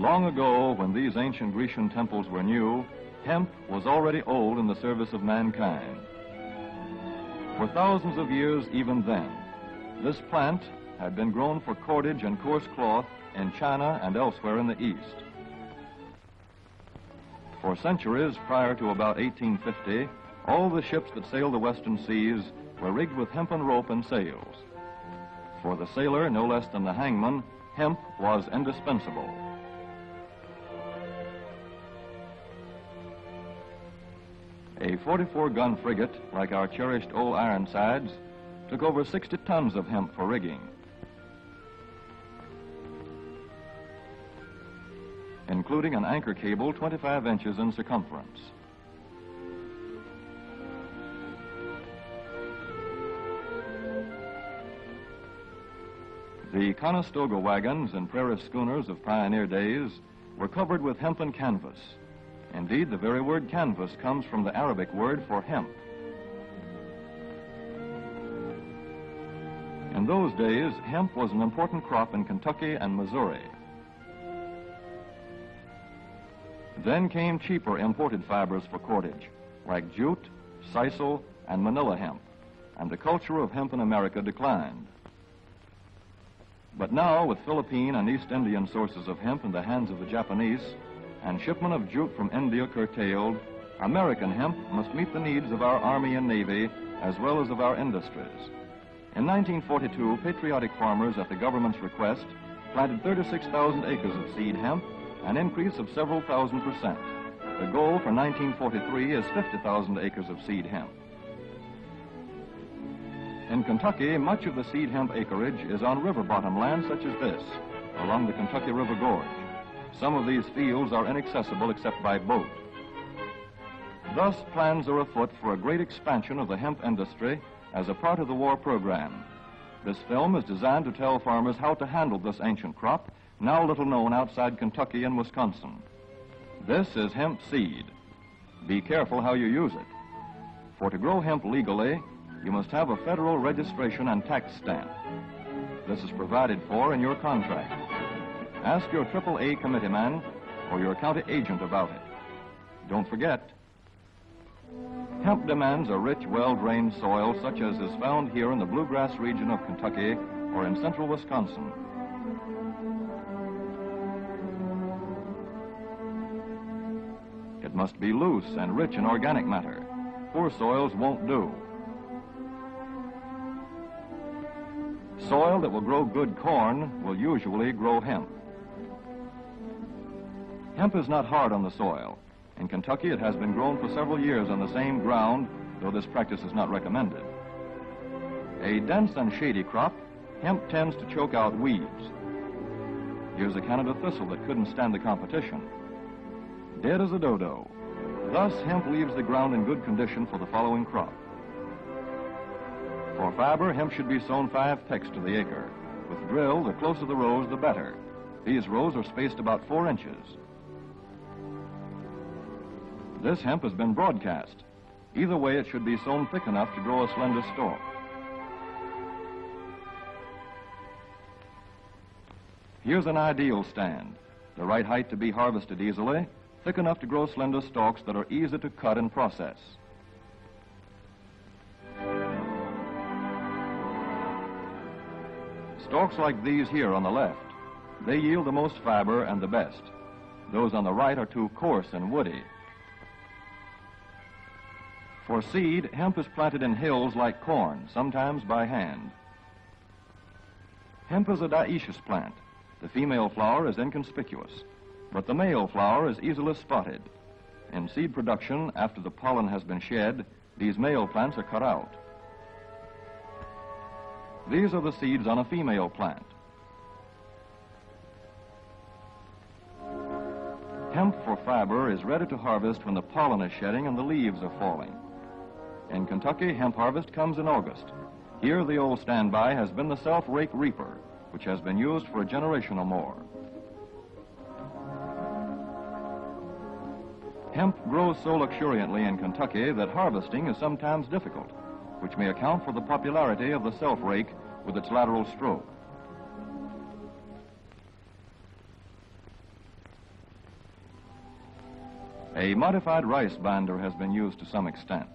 Long ago, when these ancient Grecian temples were new, hemp was already old in the service of mankind. For thousands of years even then, this plant had been grown for cordage and coarse cloth in China and elsewhere in the East. For centuries prior to about 1850, all the ships that sailed the western seas were rigged with hempen rope and sails. For the sailor, no less than the hangman, hemp was indispensable. A 44-gun frigate, like our cherished old Ironsides, took over 60 tons of hemp for rigging. Including an anchor cable 25 inches in circumference. The Conestoga wagons and prairie schooners of pioneer days were covered with hempen canvas. Indeed, the very word canvas comes from the Arabic word for hemp. In those days, hemp was an important crop in Kentucky and Missouri. Then came cheaper imported fibers for cordage, like jute, sisal, and manila hemp, and the culture of hemp in America declined. But now, with Philippine and East Indian sources of hemp in the hands of the Japanese, and shipment of jute from India curtailed, American hemp must meet the needs of our Army and Navy as well as of our industries. In 1942, patriotic farmers, at the government's request, planted 36,000 acres of seed hemp, an increase of several thousand %. The goal for 1943 is 50,000 acres of seed hemp. In Kentucky, much of the seed hemp acreage is on river bottom land such as this, along the Kentucky River Gorge. Some of these fields are inaccessible except by boat. Thus, plans are afoot for a great expansion of the hemp industry as a part of the war program. This film is designed to tell farmers how to handle this ancient crop, now little known outside Kentucky and Wisconsin. This is hemp seed. Be careful how you use it. For to grow hemp legally, you must have a federal registration and tax stamp. This is provided for in your contract. Ask your AAA committeeman or your county agent about it. Don't forget, hemp demands a rich, well-drained soil such as is found here in the bluegrass region of Kentucky or in central Wisconsin. It must be loose and rich in organic matter. Poor soils won't do. Soil that will grow good corn will usually grow hemp. Hemp is not hard on the soil. In Kentucky, it has been grown for several years on the same ground, though this practice is not recommended. A dense and shady crop, hemp tends to choke out weeds. Here's a Canada thistle that couldn't stand the competition. Dead as a dodo. Thus, hemp leaves the ground in good condition for the following crop. For fiber, hemp should be sown 5 pecks to the acre. With drill, the closer the rows, the better. These rows are spaced about 4 inches. This hemp has been broadcast. Either way, it should be sown thick enough to grow a slender stalk. Here's an ideal stand. The right height to be harvested easily, thick enough to grow slender stalks that are easy to cut and process. Stalks like these here on the left, they yield the most fiber and the best. Those on the right are too coarse and woody. For seed, hemp is planted in hills like corn, sometimes by hand. Hemp is a dioecious plant. The female flower is inconspicuous, but the male flower is easily spotted. In seed production, after the pollen has been shed, these male plants are cut out. These are the seeds on a female plant. Hemp for fiber is ready to harvest when the pollen is shedding and the leaves are falling. In Kentucky, hemp harvest comes in August. Here, the old standby has been the self-rake reaper, which has been used for a generation or more. Hemp grows so luxuriantly in Kentucky that harvesting is sometimes difficult, which may account for the popularity of the self-rake with its lateral stroke. A modified rice binder has been used to some extent.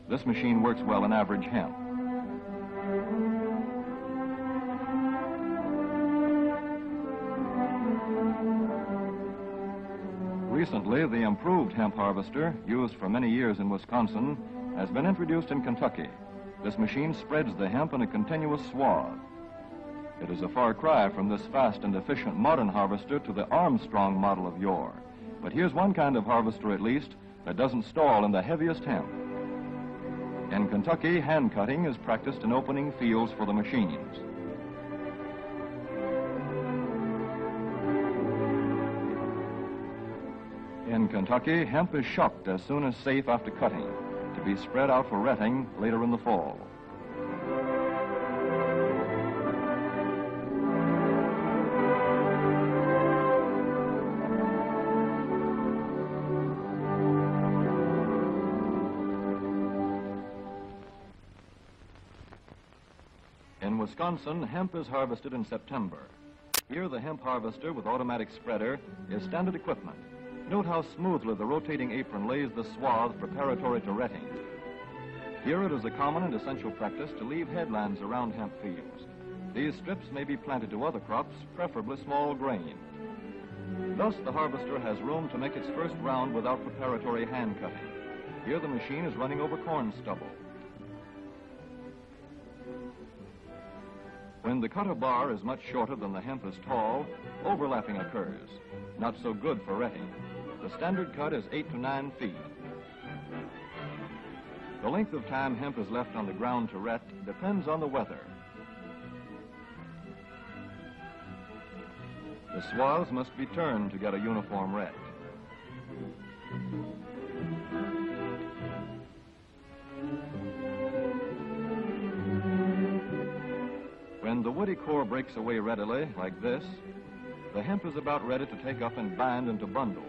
This machine works well in average hemp. Recently, the improved hemp harvester, used for many years in Wisconsin, has been introduced in Kentucky. This machine spreads the hemp in a continuous swath. It is a far cry from this fast and efficient modern harvester to the Armstrong model of yore. But here's one kind of harvester, at least, that doesn't stall in the heaviest hemp. In Kentucky, hand cutting is practiced in opening fields for the machines. In Kentucky, hemp is shucked as soon as safe after cutting, to be spread out for retting later in the fall. In Wisconsin, hemp is harvested in September. Here, the hemp harvester with automatic spreader is standard equipment. Note how smoothly the rotating apron lays the swath preparatory to retting. Here it is a common and essential practice to leave headlands around hemp fields. These strips may be planted to other crops, preferably small grain. Thus, the harvester has room to make its first round without preparatory hand cutting. Here the machine is running over corn stubble. When the cutter bar is much shorter than the hemp is tall, overlapping occurs. Not so good for retting. The standard cut is 8 to 9 feet. The length of time hemp is left on the ground to ret depends on the weather. The swaths must be turned to get a uniform ret. When the woody core breaks away readily, like this, the hemp is about ready to take up and bind into bundles.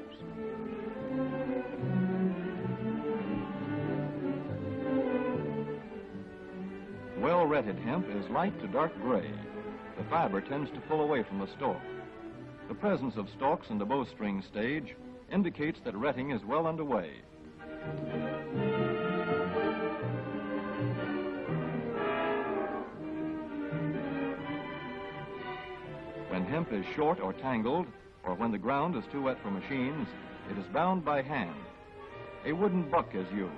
Well-retted hemp is light to dark gray. The fiber tends to pull away from the stalk. The presence of stalks in the bowstring stage indicates that retting is well underway. When hemp is short or tangled, or when the ground is too wet for machines, it is bound by hand. A wooden buck is used.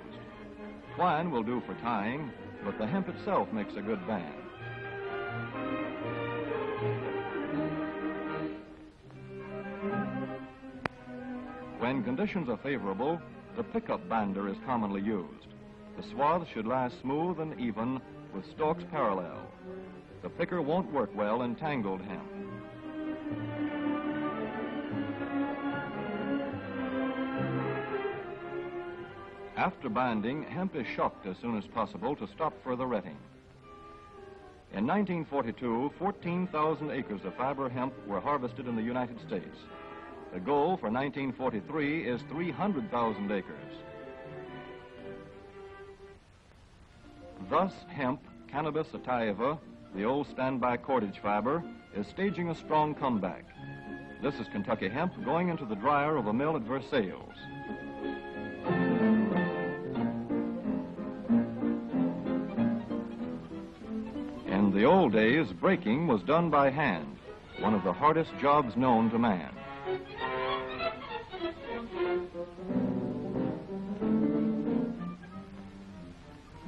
Twine will do for tying, but the hemp itself makes a good band. When conditions are favorable, the pickup binder is commonly used. The swath should lie smooth and even with stalks parallel. The picker won't work well in tangled hemp. After binding, hemp is shucked as soon as possible to stop further retting. In 1942, 14,000 acres of fiber hemp were harvested in the United States. The goal for 1943 is 300,000 acres. Thus, hemp, cannabis sativa, the old standby cordage fiber, is staging a strong comeback. This is Kentucky hemp going into the dryer of a mill at Versailles. In the old days, breaking was done by hand, one of the hardest jobs known to man.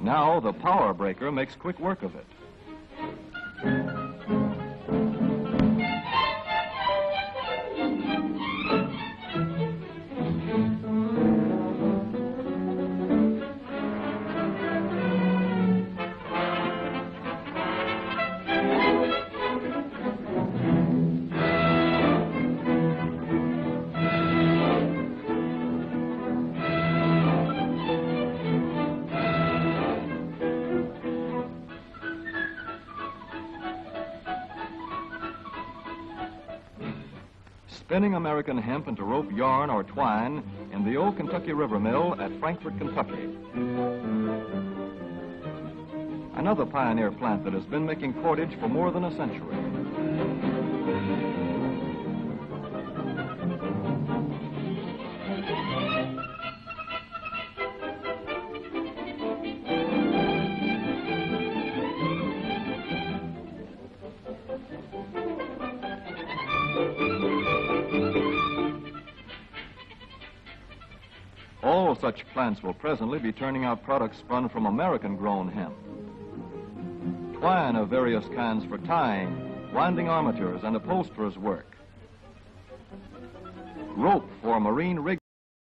Now the power breaker makes quick work of it. Spinning American hemp into rope yarn or twine in the old Kentucky River Mill at Frankfort, Kentucky. Another pioneer plant that has been making cordage for more than a century. All such plants will presently be turning out products spun from American-grown hemp. Twine of various kinds for tying, winding armatures, and upholsterers' work. Rope for marine rigging.